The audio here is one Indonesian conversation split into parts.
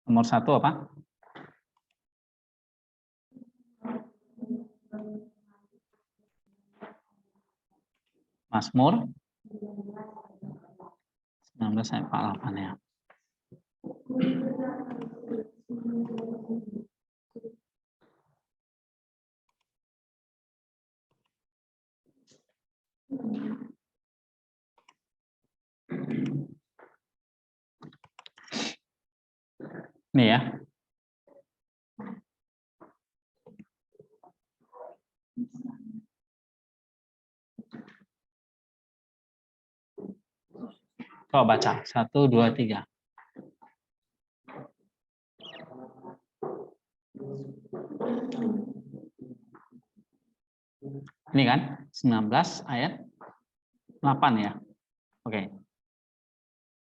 Nomor 1 apa? Mazmur 19 ayat 48 ya. Nih ya. Coba baca. 1, 2, 3. Ini kan 19 ayat 8 ya. Oke.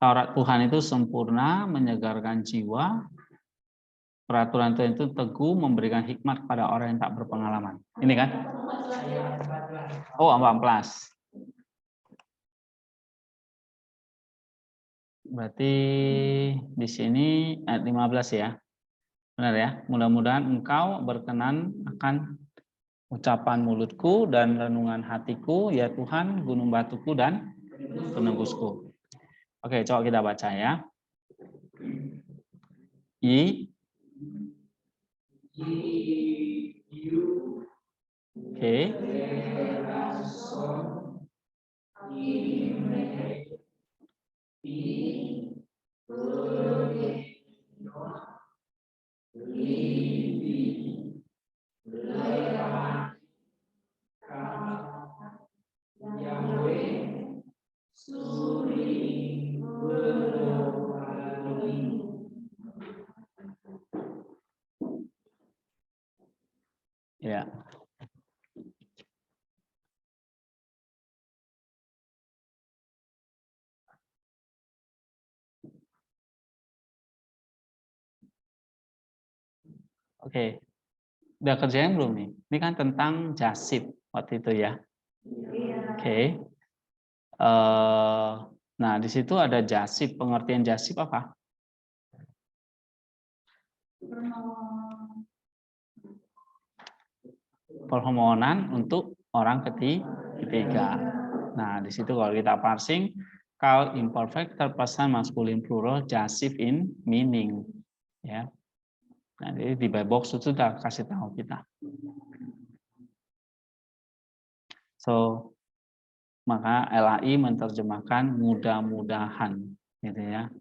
Taurat Tuhan itu sempurna, menyegarkan jiwa. Peraturan Tuhan itu teguh, memberikan hikmat kepada orang yang tak berpengalaman. Ini kan? Oh, 14. Berarti di sini ayat 15 ya. Benar ya? Mudah-mudahan engkau berkenan akan ucapan mulutku dan renungan hatiku, ya Tuhan, gunung batuku dan penebusku. Oke, coba kita baca ya. Oke. Ya. Oke. Udah kerjain belum nih? Ini kan tentang jasib waktu itu ya. Oke. Nah, di situ ada jasib. Pengertian jasib apa? Permohonan untuk orang ketiga. Nah, di situ kalau kita parsing, call imperfect third person masculine plural jasib in meaning. Ya. Nah, jadi di box itu sudah kasih tahu kita. So, maka LAI menerjemahkan mudah-mudahan, gitu ya.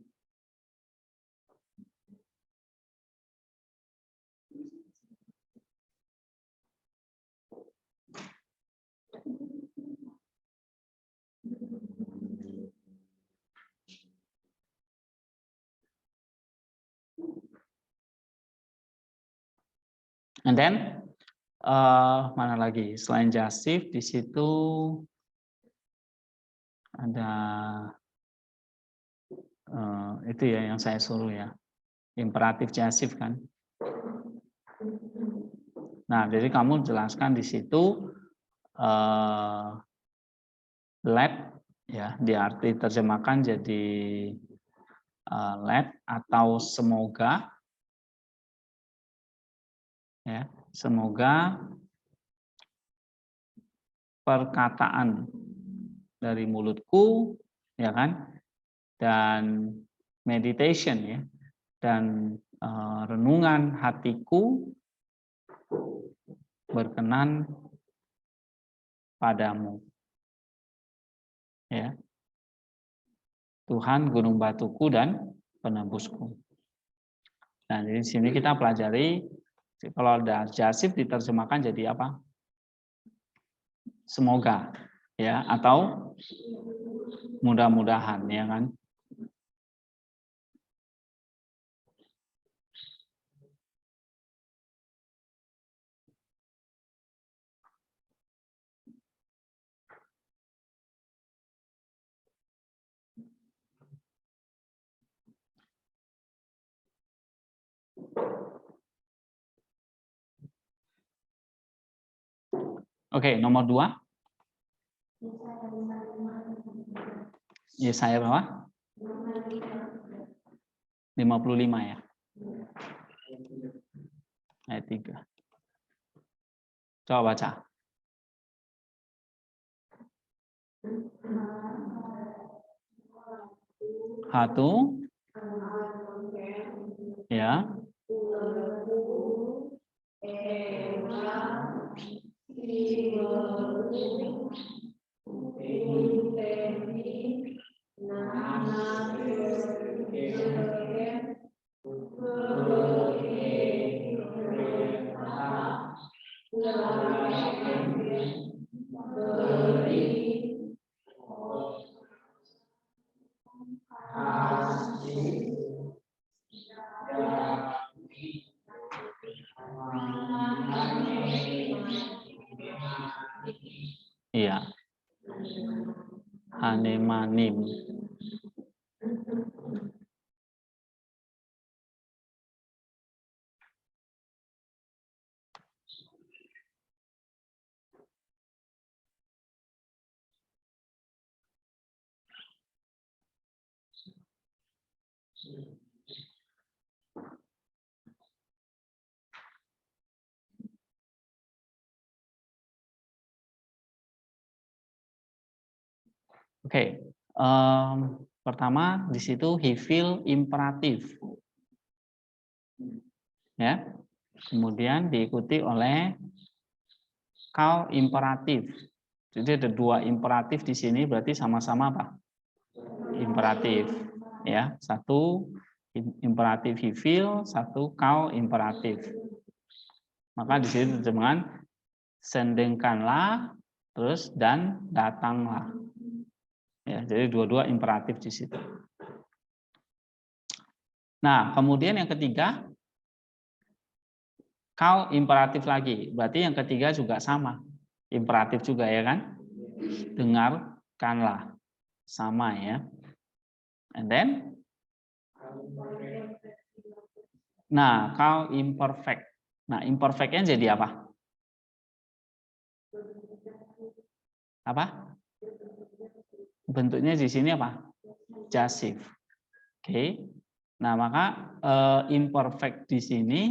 And then mana lagi selain jasif di situ ada itu ya yang saya suruh ya, imperatif jasif kan. Nah, jadi kamu jelaskan di situ let ya, diarti terjemahkan jadi let atau semoga ya, semoga perkataan dari mulutku ya kan, dan meditation ya, dan renungan hatiku berkenan padamu ya Tuhan, gunung batuku dan penebusku. Nah, di sini kita pelajari kalau ada jasif diterjemahkan jadi apa? Semoga ya, atau mudah-mudahan ya kan. Oke, nomor 2. Yesaya berapa? 55 ya. Ayat 3. Coba baca. Hatu. Ya. Iya. Hanemanim. Oke, pertama di situ he feel imperatif, ya. Kemudian diikuti oleh call imperatif. Jadi ada dua imperatif di sini, berarti sama-sama apa? Imperatif, ya. Satu imperatif he feel, satu call imperatif. Maka di sini terjemahan sendengkanlah, terus dan datanglah. Ya, jadi dua-dua imperatif di situ. Nah, kemudian yang ketiga, kau imperatif lagi. Berarti yang ketiga juga sama. Imperatif juga ya kan? Dengarkanlah. Sama ya. And then, nah, kau imperfect. Nah, imperfectnya jadi apa? Apa? Bentuknya di sini apa? Jasif. Oke. Nah, maka imperfect di sini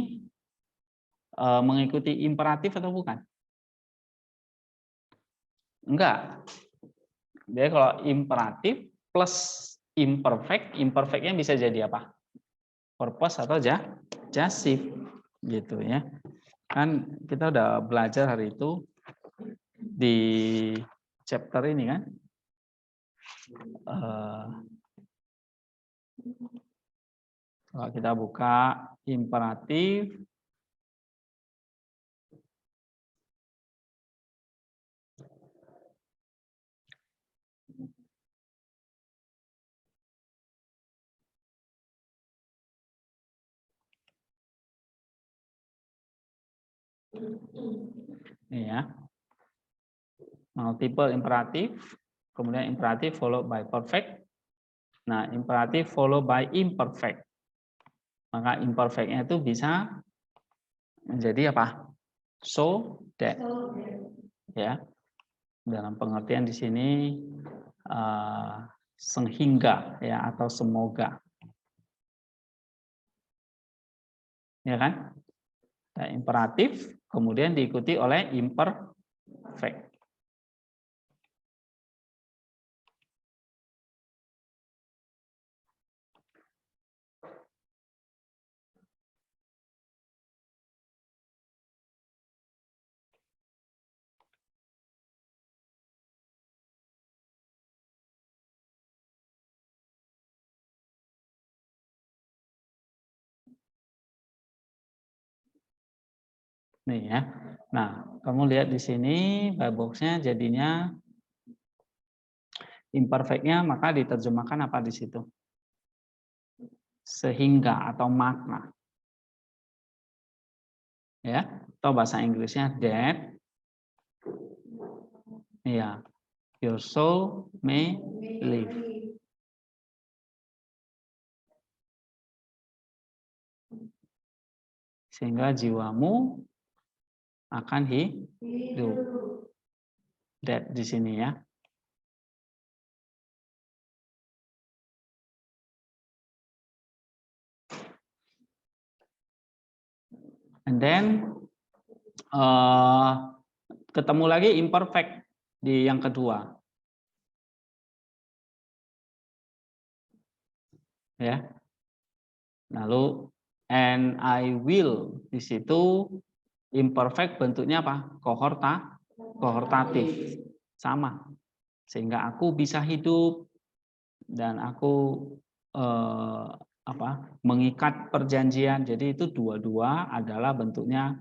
mengikuti imperatif atau bukan? Enggak. Jadi kalau imperatif plus imperfect, imperfectnya bisa jadi apa? Purpose atau jasif gitu ya. Kan kita udah belajar hari itu di chapter ini kan. Kalau kita buka imperatif, ini ya, multiple imperatif, kemudian imperatif followed by perfect. Nah, imperatif followed by imperfect. Maka imperfectnya itu bisa menjadi apa? So that. Ya, dalam pengertian di sini sehingga ya atau semoga. Ya kan? Nah, imperatif kemudian diikuti oleh imperfect. Nih ya. Nah, kamu lihat di sini box-nya jadinya imperfect-nya, maka diterjemahkan apa di situ? Sehingga atau makna. Ya, atau bahasa Inggrisnya that. Ya, your soul may live. Sehingga jiwamu akan hidup. That di sini ya. And then ketemu lagi imperfect di yang kedua. Ya. Lalu and I will di situ imperfect bentuknya apa? Kohortatif. Sama. Sehingga aku bisa hidup dan aku mengikat perjanjian. Jadi itu dua-dua adalah bentuknya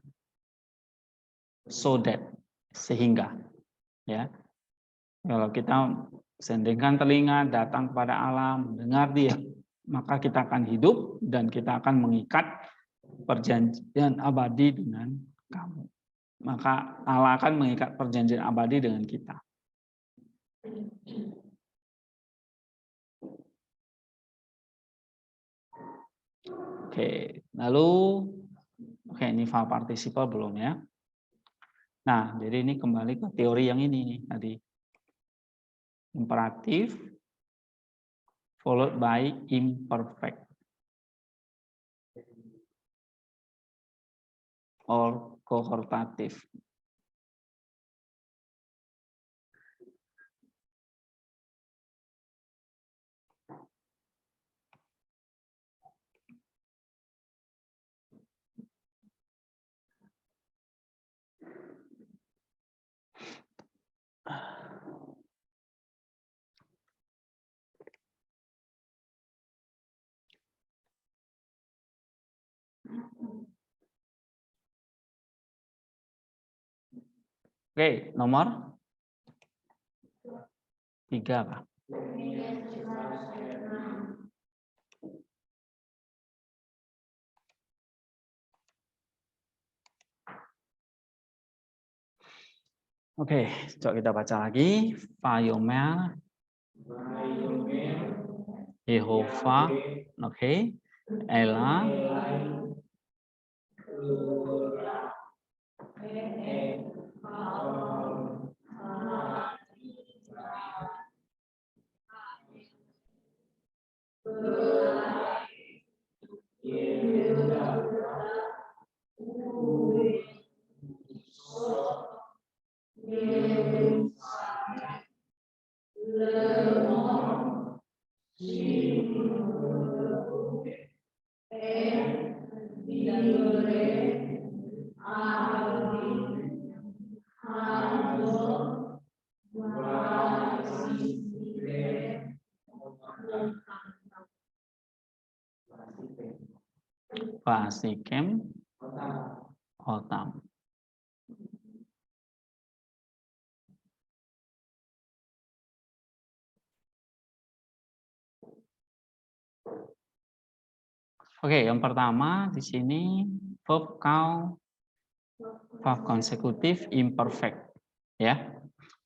so that, sehingga, ya. Kalau kita sendingkan telinga, datang kepada alam, dengar dia, maka kita akan hidup dan kita akan mengikat perjanjian abadi dengan kamu. Maka Allah akan mengikat perjanjian abadi dengan kita. Oke, lalu ini verb participle belum ya? Nah, jadi ini kembali ke teori yang ini nih tadi. Imperatif followed by imperfect or kohortatif. Oke, nomor 3 Pak. Oke, coba kita baca lagi. Vayomer, Yehova, oke, Ela, Vasikem, Hotam. Oke, yang pertama di sini verb count, verb konsekutif imperfect, ya.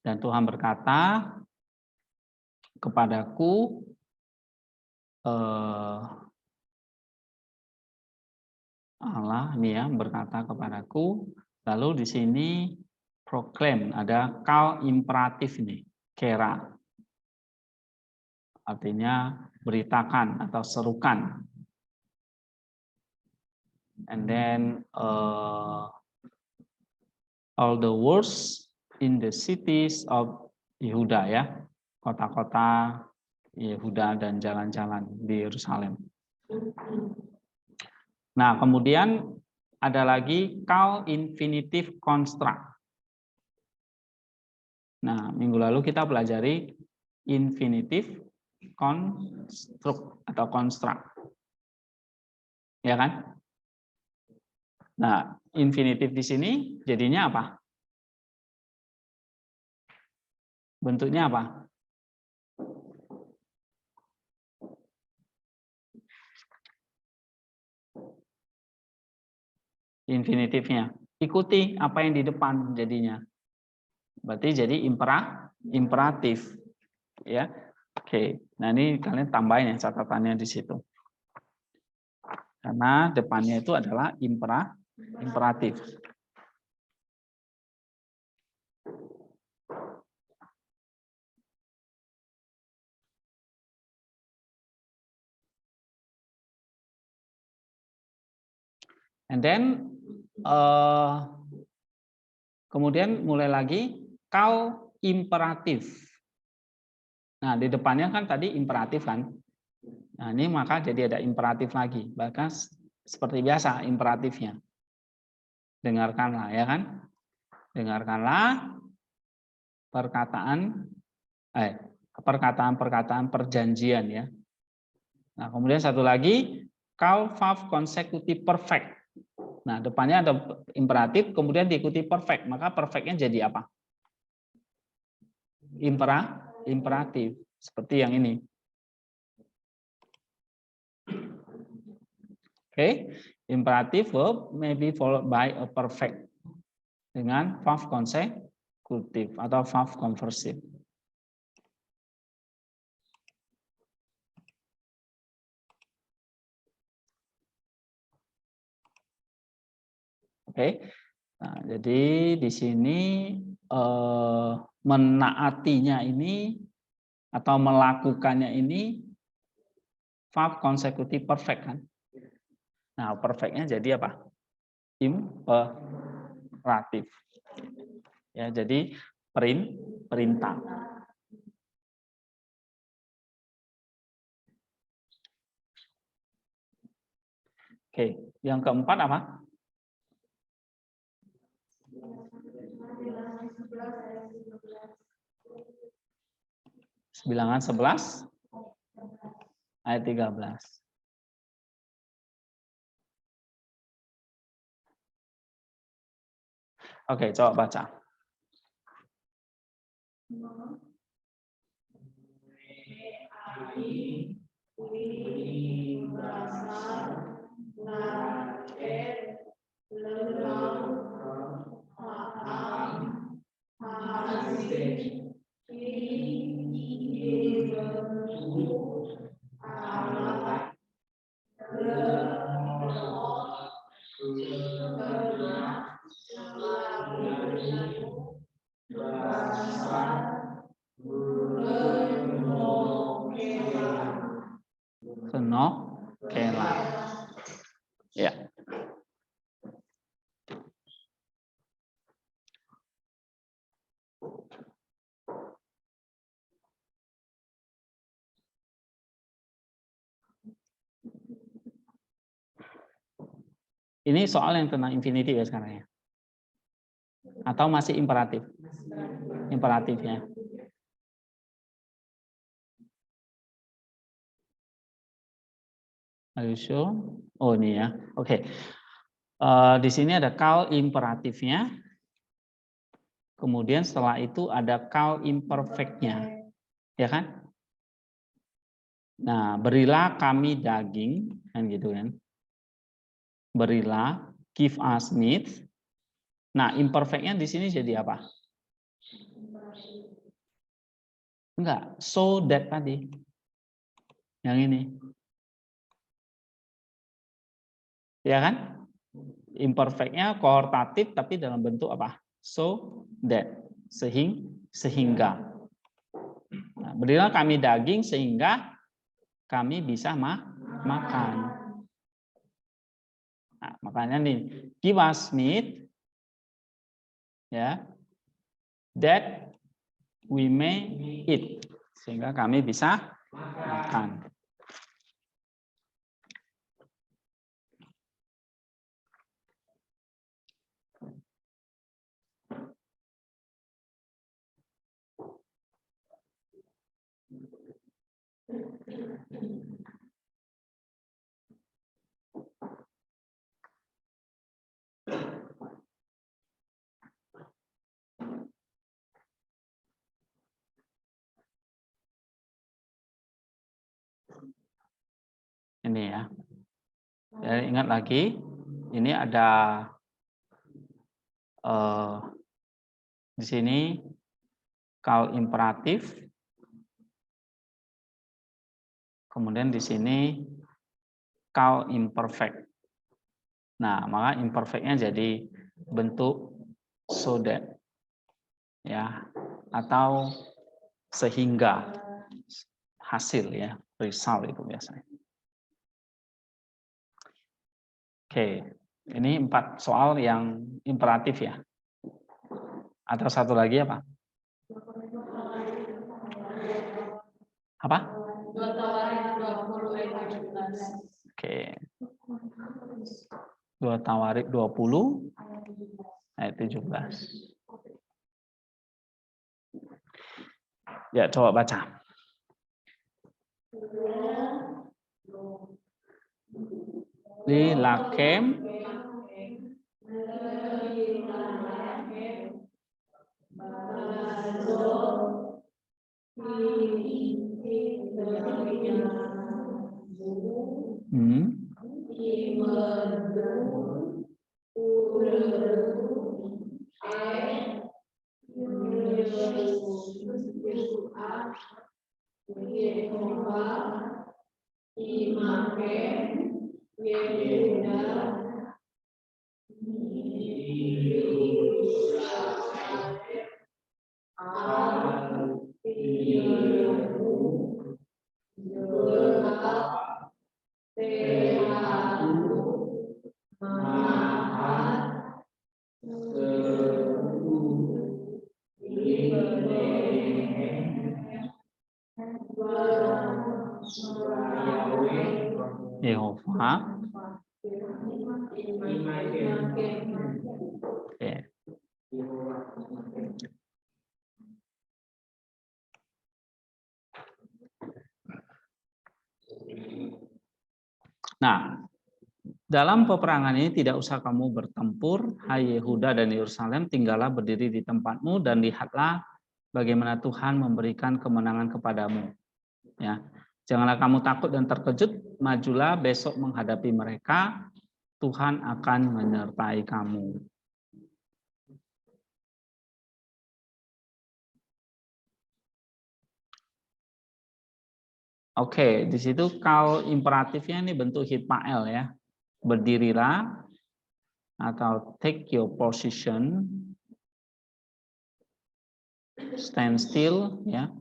Dan Tuhan berkata kepadaku, Allah ini ya berkata kepadaku. Lalu di sini proclaim, ada call imperatif ini, kera, artinya beritakan atau serukan. And then all the words in the cities of Yehuda, ya, kota-kota Yehuda dan jalan-jalan di Yerusalem. Nah, kemudian ada lagi call infinitive construct. Nah, minggu lalu kita pelajari infinitive construct atau construct. Ya kan? Nah, infinitif di sini jadinya apa? Bentuknya apa? Infinitifnya. Ikuti apa yang di depan jadinya. Berarti jadi imperatif. Ya. Oke. Nah, ini kalian tambahin ya catatannya di situ. Karena depannya itu adalah imperatif. And then Kemudian mulai lagi kau imperatif. Nah, di depannya kan tadi imperatif kan. Nah, ini maka jadi ada imperatif lagi. Bahkan seperti biasa imperatifnya. Dengarkanlah, ya kan? Dengarkanlah perkataan-perkataan perjanjian ya. Nah, kemudian satu lagi kau verb consecutive perfect. Nah, depannya ada imperatif, kemudian diikuti perfect. Maka perfectnya jadi apa? Imperatif. Seperti yang ini. Oke, imperatif verb may be followed by a perfect dengan verb consecutive atau verb conversive. Oke, nah, jadi di sini menaatinya ini atau melakukannya ini verb consecutive perfect kan? Nah, perfectnya jadi apa? Imperatif. Ya, jadi perintah. Oke, yang keempat apa? Bilangan 11 ayat 13. Oke, coba baca. Senokela. Ya. Ini soal yang tentang infinitif ya sekarang ya. Atau masih imperatif? Imperatifnya. Are you sure? Oh ini ya. Oke. Di sini ada kau imperatifnya. Kemudian setelah itu ada kau imperfectnya. Ya kan? Nah, berilah kami daging kan gitu kan. Berilah, give us meat. Nah, imperfectnya di sini jadi apa? Enggak, so that tadi. Yang ini. Ya kan? Imperfectnya kohortatif tapi dalam bentuk apa? So that. Sehingga. Nah, berilah kami daging sehingga kami bisa makan. Nah, makanya nih, give us meat, ya, that we may eat, sehingga kami bisa makan. Ini ya. Jadi ingat lagi, ini ada di sini kau imperatif, kemudian di sini kau imperfect. Nah, maka imperfectnya jadi bentuk so that, ya, atau sehingga, hasil ya, result itu biasanya. Oke, Ini 4 soal yang imperatif ya. Atau satu lagi apa? Apa? Oke. 2 Tawarik 20 ayat 17. Ya, coba baca. Li lakem Yehova. Oke. Nah, dalam peperangan ini tidak usah kamu bertempur, hai Yehuda dan Yerusalem, tinggallah berdiri di tempatmu dan lihatlah bagaimana Tuhan memberikan kemenangan kepadamu. Ya, janganlah kamu takut dan terkejut, majulah besok menghadapi mereka, Tuhan akan menyertai kamu. Oke, di situ kalau imperatifnya ini bentuk hitmael ya. Berdirilah atau take your position, stand still ya.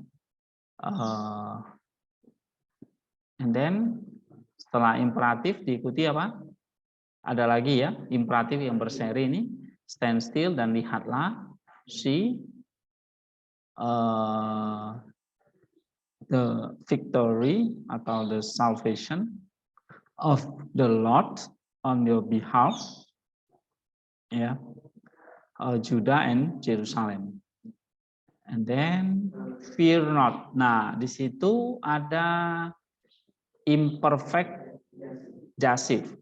And then setelah imperatif diikuti apa? Ada lagi ya, imperatif yang berseri ini, stand still dan lihatlah, see the victory atau the salvation of the Lord on your behalf, ya, Judah and Jerusalem. And then fear not. Nah, di situ ada imperfect jasif.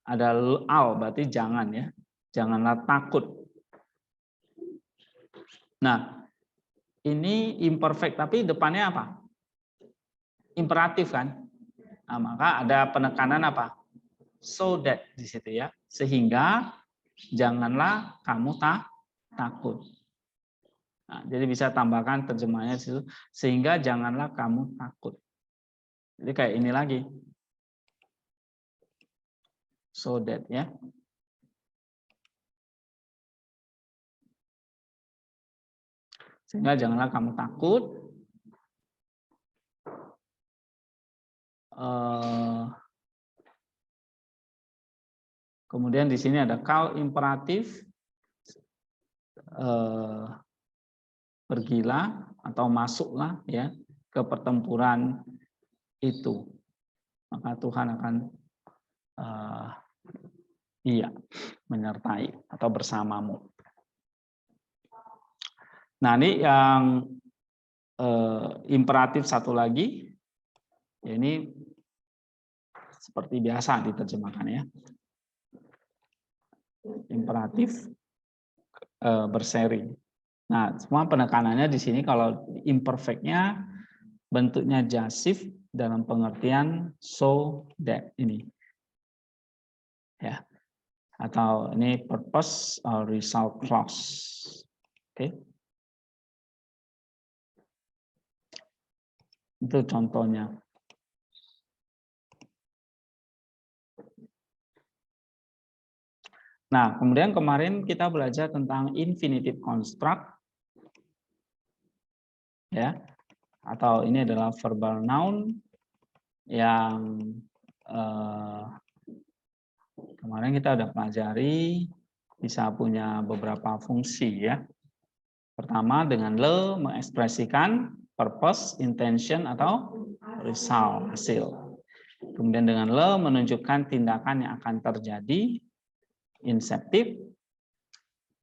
Ada al, berarti jangan ya. Janganlah takut. Nah, ini imperfect, tapi depannya apa? Imperatif kan? Nah, maka ada penekanan apa? So that di situ ya. Sehingga janganlah kamu takut. Nah, jadi bisa tambahkan terjemahnya di situ. Sehingga janganlah kamu takut. Jadi kayak ini lagi. So that ya. Sehingga janganlah kamu takut. Kemudian di sini ada call imperatif. Pergilah atau masuklah ya ke pertempuran itu, maka Tuhan akan menyertai atau bersamamu. Nah, ini yang imperatif satu lagi, ya ini seperti biasa diterjemahkan ya, imperatif berseri. Nah, semua penekanannya di sini kalau imperfectnya bentuknya jasif dalam pengertian so that ini. Ya. Atau ini purpose or result clause. Oke. Itu contohnya. Nah, kemudian kemarin kita belajar tentang infinitive construct. Ya, atau ini adalah verbal noun yang Kemarin kita udah pelajari bisa punya beberapa fungsi ya. Pertama dengan le mengekspresikan purpose, intention atau result, hasil. Kemudian dengan le menunjukkan tindakan yang akan terjadi, inceptive.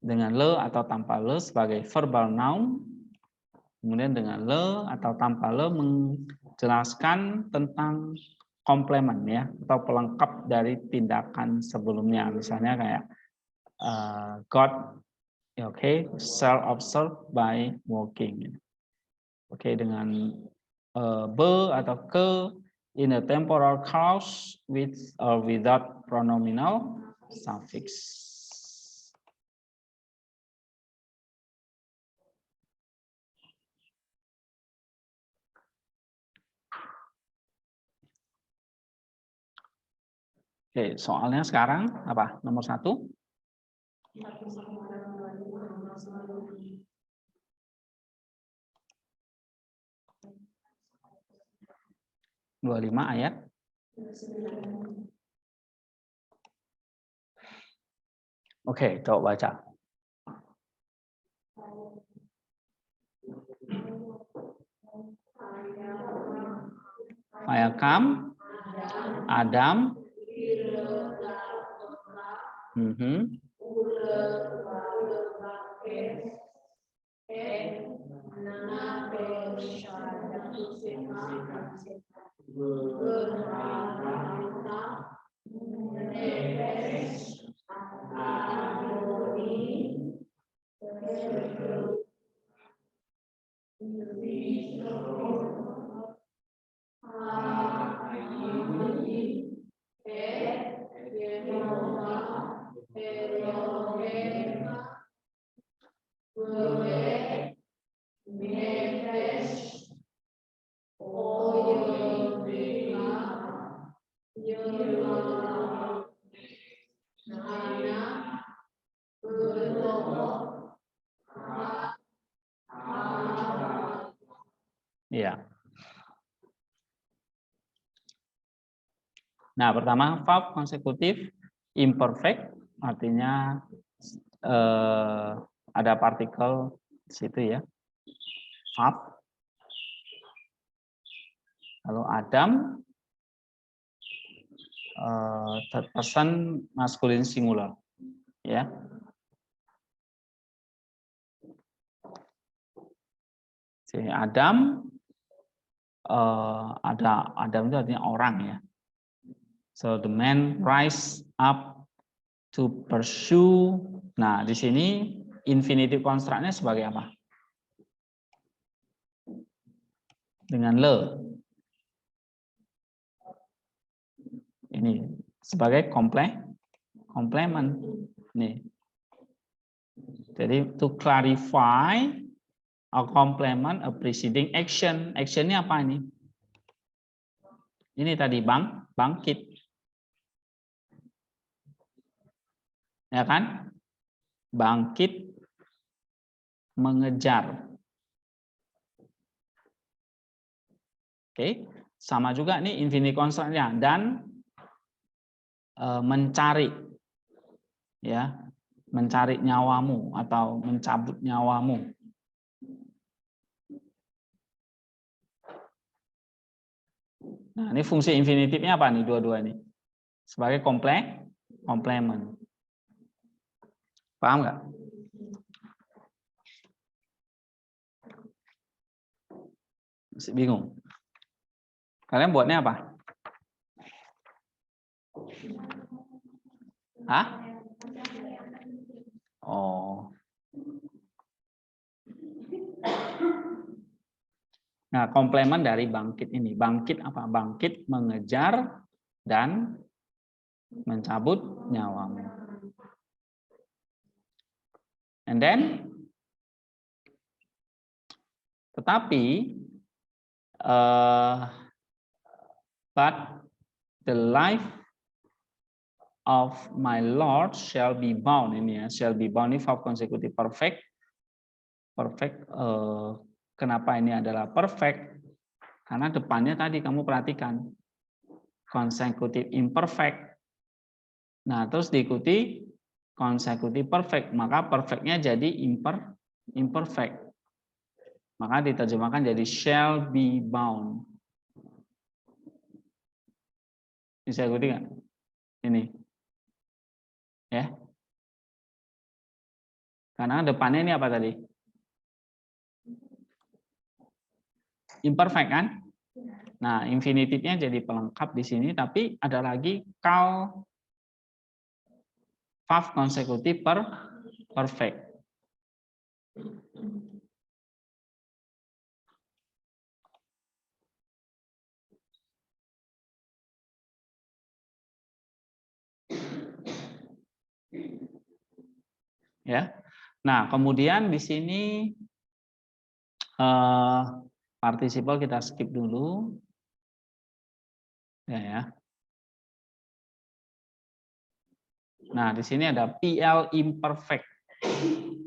Dengan le atau tanpa le sebagai verbal noun. Kemudian dengan le atau tanpa le menjelaskan tentang komplement ya atau pelengkap dari tindakan sebelumnya. Misalnya kayak God, okay, self-observed by walking. Oke, dengan be atau ke in a temporal clause with or without pronominal suffix. Oke, soalnya sekarang apa? Nomor 1. Dua 25 ayat. Oke, coba baca. Ayakam, Adam, ya. Nah, pertama verb konsekutif imperfect artinya ada partikel di situ ya. Verb. Lalu Adam third person masculine singular ya. Si Adam Adam itu artinya orang ya. So the man rise up to pursue. Nah, di sini infinitive construct-nya sebagai apa? Dengan le. Ini sebagai complement. Nih. Jadi to clarify a complement a preceding action. Action-nya apa ini? Ini tadi bangkit. Ya kan? Bangkit mengejar. Oke, sama juga nih infinitive construct-nya dan mencari ya, mencari nyawamu atau mencabut nyawamu. Nah, ini fungsi infinitifnya apa nih dua-dua ini? Sebagai complement. Paham nggak? Masih bingung? Kalian buatnya apa? Hah? Oh. Nah, komplement dari bangkit ini. Bangkit apa? Bangkit mengejar dan mencabut nyawamu. And then, tetapi, but the life of my Lord shall be bound. Ini ya, shall be bound ini verb consecutive perfect. Perfect. Kenapa ini adalah perfect? Karena depannya tadi kamu perhatikan consecutive imperfect. Nah, terus diikuti consecutive perfect, maka perfectnya jadi imperfect. Maka diterjemahkan jadi shall be bound. Bisa ikuti nggak? Ini. Ya. Karena depannya ini apa tadi? Imperfect kan? Nah, infinitive-nya jadi pelengkap di sini, tapi ada lagi call verb consecutive perfect. Ya. Nah, kemudian di sini participle kita skip dulu. Ya. Nah, di sini ada PL imperfect.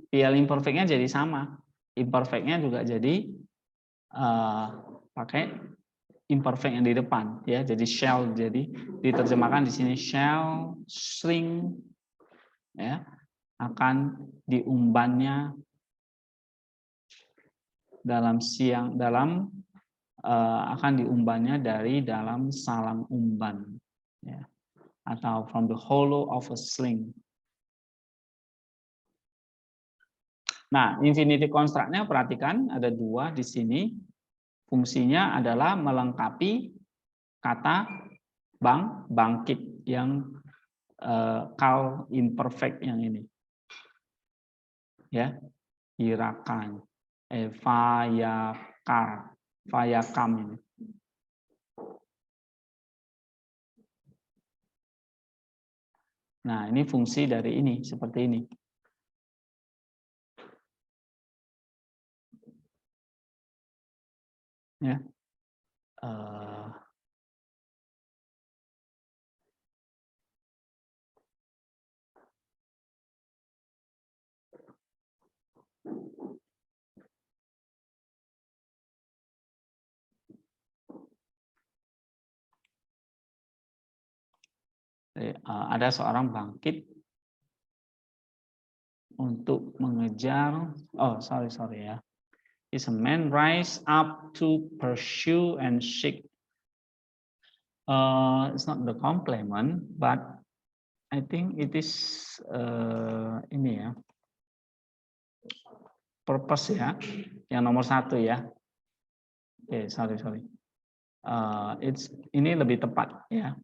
PL imperfect-nya jadi sama. Imperfect-nya juga jadi pakai imperfect yang di depan, ya. Jadi shall, jadi diterjemahkan di sini shall shrink, ya, akan diumbannya akan diumbannya dari dalam salang umban, ya, atau from the hollow of a sling. Nah, infinitive construct-nya perhatikan ada dua di sini. Fungsinya adalah melengkapi kata bangkit yang call imperfect yang ini. Ya, irakan, fayakam ini. Nah, ini fungsi dari ini seperti ini. Ya. Ada seorang bangkit untuk mengejar. Oh, sorry ya. Is a man rise up to pursue and seek. It's not the complement, but I think it is ini ya, purpose ya, yang nomor 1 ya. Oke, sorry. Ini lebih tepat ya.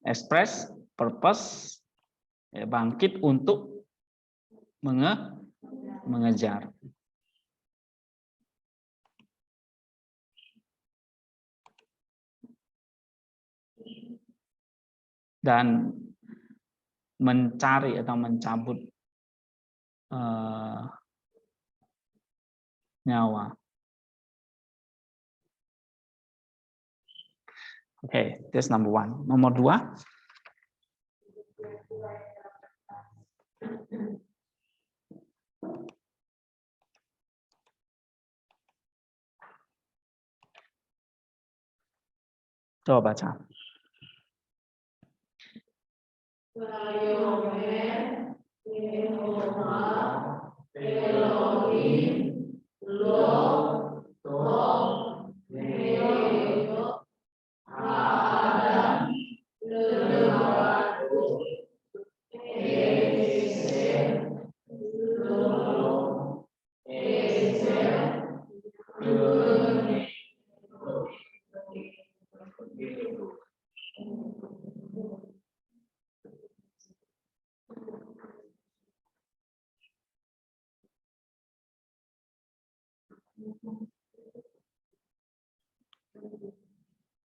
Express, purpose, ya, bangkit untuk mengejar. Dan mencari atau mencabut nyawa. Oke, that's number 1. Nomor 2. Coba baca.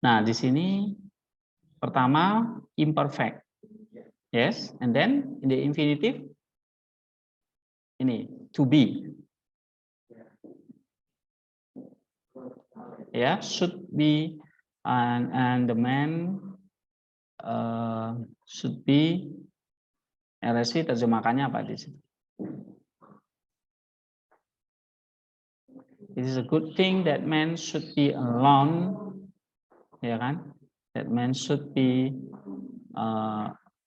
Nah, di sini pertama imperfect. Yes, and then in the infinitive ini to be. Ya, should be, and the man should be. LSI terjemahkannya apa di sini? It is a good thing that man should be alone, ya kan? That man should be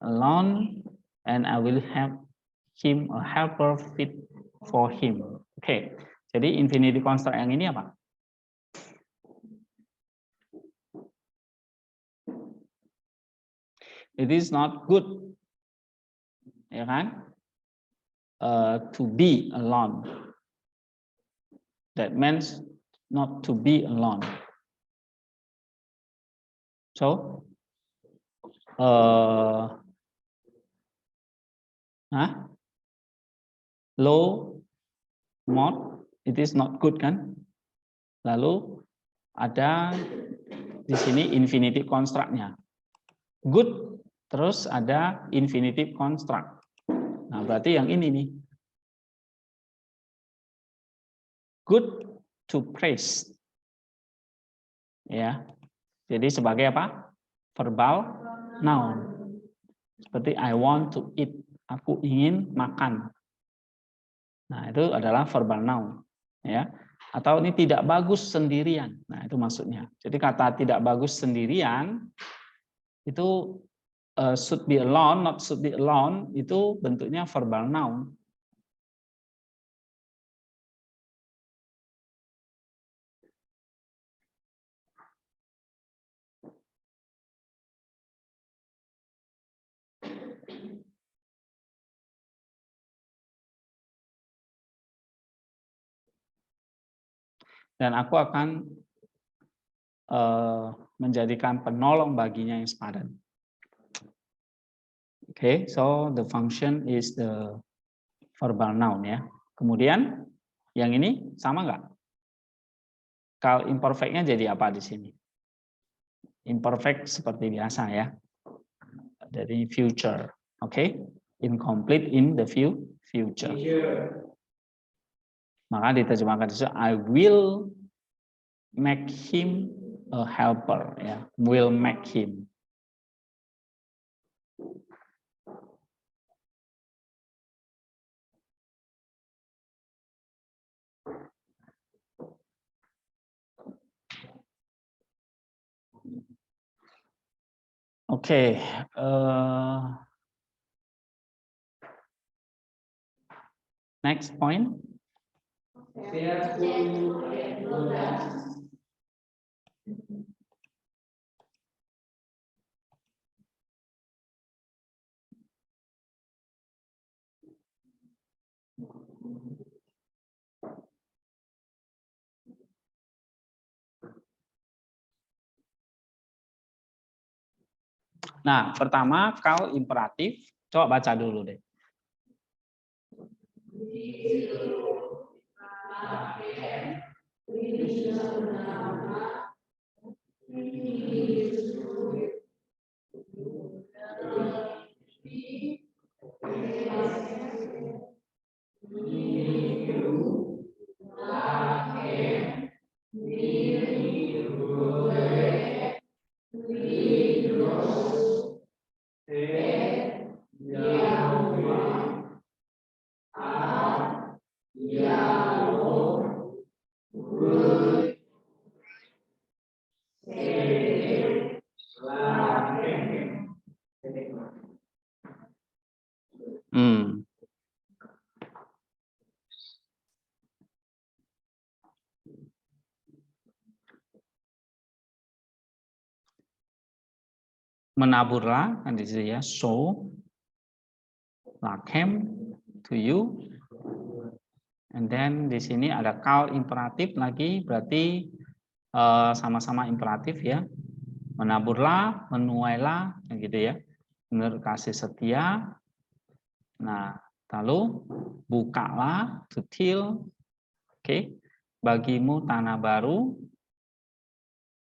alone, and I will have him a helper fit for him. Oke, jadi infinity construct yang ini apa? It is not good, ya kan? To be alone. That means not to be alone. So, low mode, it is not good kan? Lalu ada di sini infinitive construct-nya. Good, terus ada infinitive construct. Nah, berarti yang ini nih. Good to praise. Ya. Jadi sebagai apa? Verbal noun. Seperti I want to eat. Aku ingin makan. Nah, itu adalah verbal noun. Ya. Atau ini tidak bagus sendirian. Nah, itu maksudnya. Jadi kata tidak bagus sendirian itu should be alone, not should be alone, itu bentuknya verbal noun. Dan aku akan menjadikan penolong baginya yang sepadan. Okay, so the function is the verbal noun ya. Kemudian yang ini sama nggak? Kalau imperfect-nya jadi apa di sini? Imperfect seperti biasa ya. Dari future, oke? Okay? Incomplete in the future. Maka diterjemahkan itu I will make him a helper ya. Will make him. Oke, next point. Nah, pertama kalau imperatif, coba baca dulu deh. Menaburlah kan di sini ya, so came to you, and then di sini ada call imperatif lagi, berarti sama-sama imperatif ya. Menaburlah, menuailah, gitu ya. Benar kasih setia. Nah, lalu bukalah, to till, oke, bagimu tanah baru.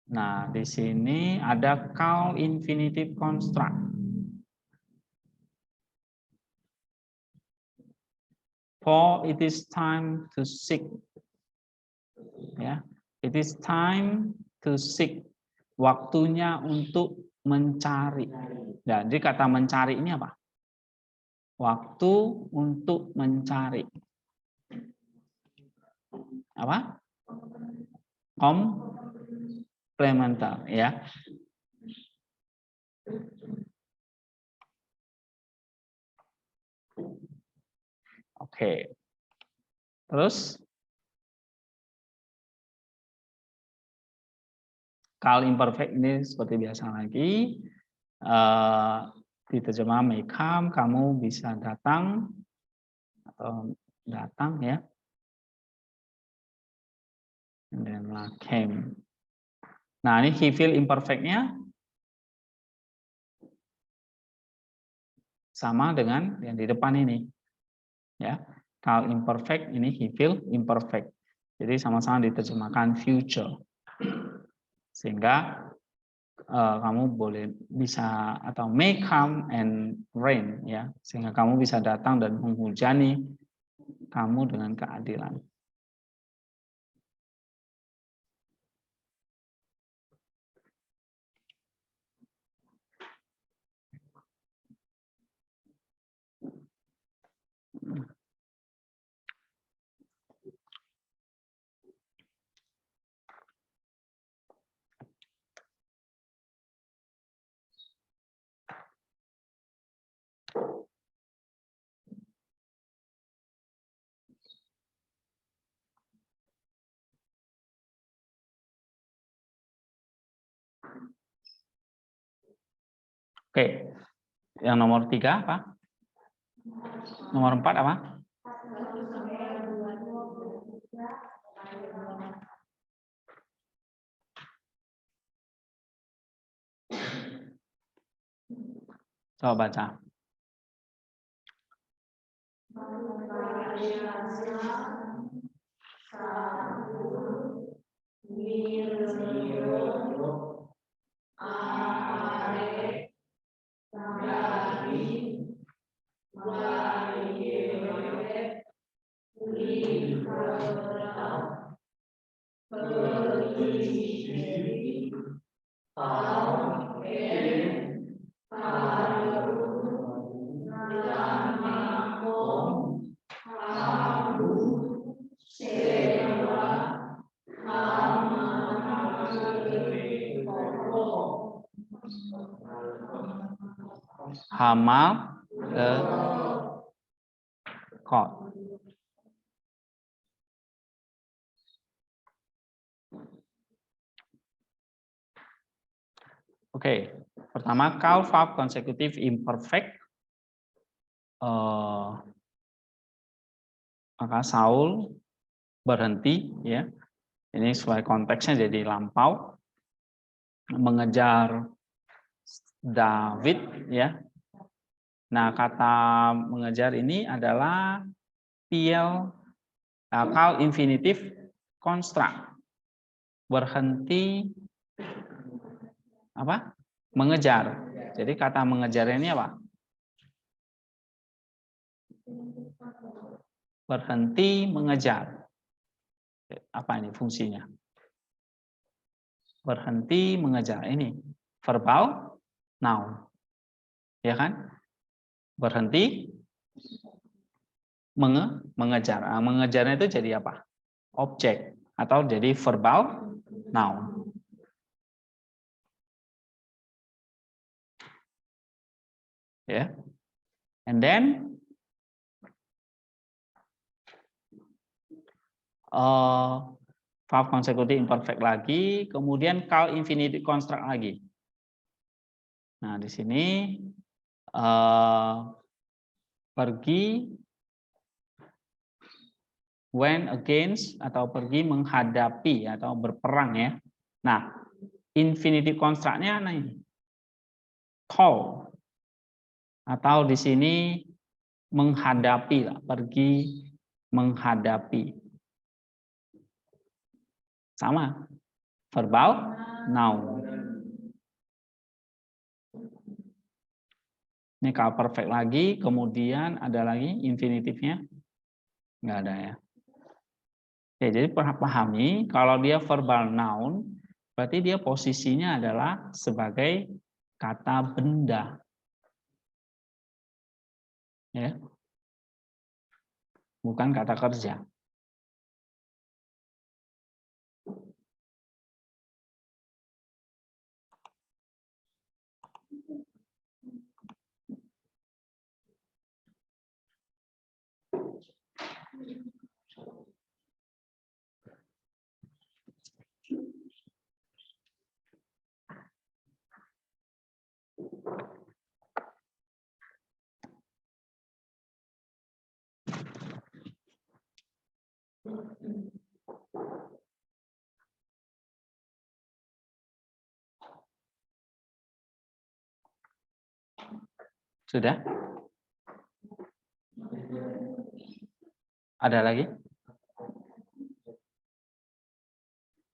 Nah, di sini ada call infinitive construct. For it is time to seek. Ya, it is time to seek. Waktunya untuk mencari. Ya, jadi kata mencari ini apa? Waktu untuk mencari. Apa? Komplementer ya. Oke. Terus kal imperfect ini seperti biasa lagi. Diterjemah may come, kamu bisa datang atau datang ya. And then came. Nah, ini he feel imperfect-nya sama dengan yang di depan ini. Ya. Kal imperfect ini he feel imperfect. Jadi sama-sama diterjemahkan future. Sehingga kamu boleh bisa atau may come and rain ya. Sehingga kamu bisa datang dan menghujani kamu dengan keadilan. Oke, yang nomor 3 apa? Nomor 4 apa? Coba baca. Hamal ke kot. Oke, pertama call verb consecutive imperfect. Maka Saul berhenti ya. Ini sesuai konteksnya jadi lampau mengejar David ya. Nah, kata mengejar ini adalah call infinitive construct. Berhenti apa? Mengejar. Jadi kata mengejar ini apa? Berhenti mengejar. Apa ini fungsinya? Berhenti mengejar ini verbal noun. Ya kan? Berhenti mengejar. Nah, mengejarnya itu jadi apa? Objek atau jadi verbal noun. Ya. And then verb consecutive imperfect lagi, kemudian call infinitive construct lagi. Nah, di sini pergi, went against atau pergi menghadapi atau berperang ya. Nah, infinitive construct-nya ini call atau di sini menghadapi, pergi menghadapi. Sama, verbal noun. Ini kalau perfect lagi, kemudian ada lagi infinitifnya? Nggak ada ya. Oke, jadi pahami kalau dia verbal noun, berarti dia posisinya adalah sebagai kata benda. Ya. Bukan kata kerja. Sudah? Ada lagi?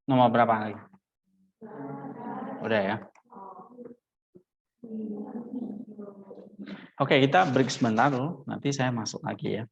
Nomor berapa lagi? Udah ya. Oke, kita break sebentar dulu. Nanti saya masuk lagi ya.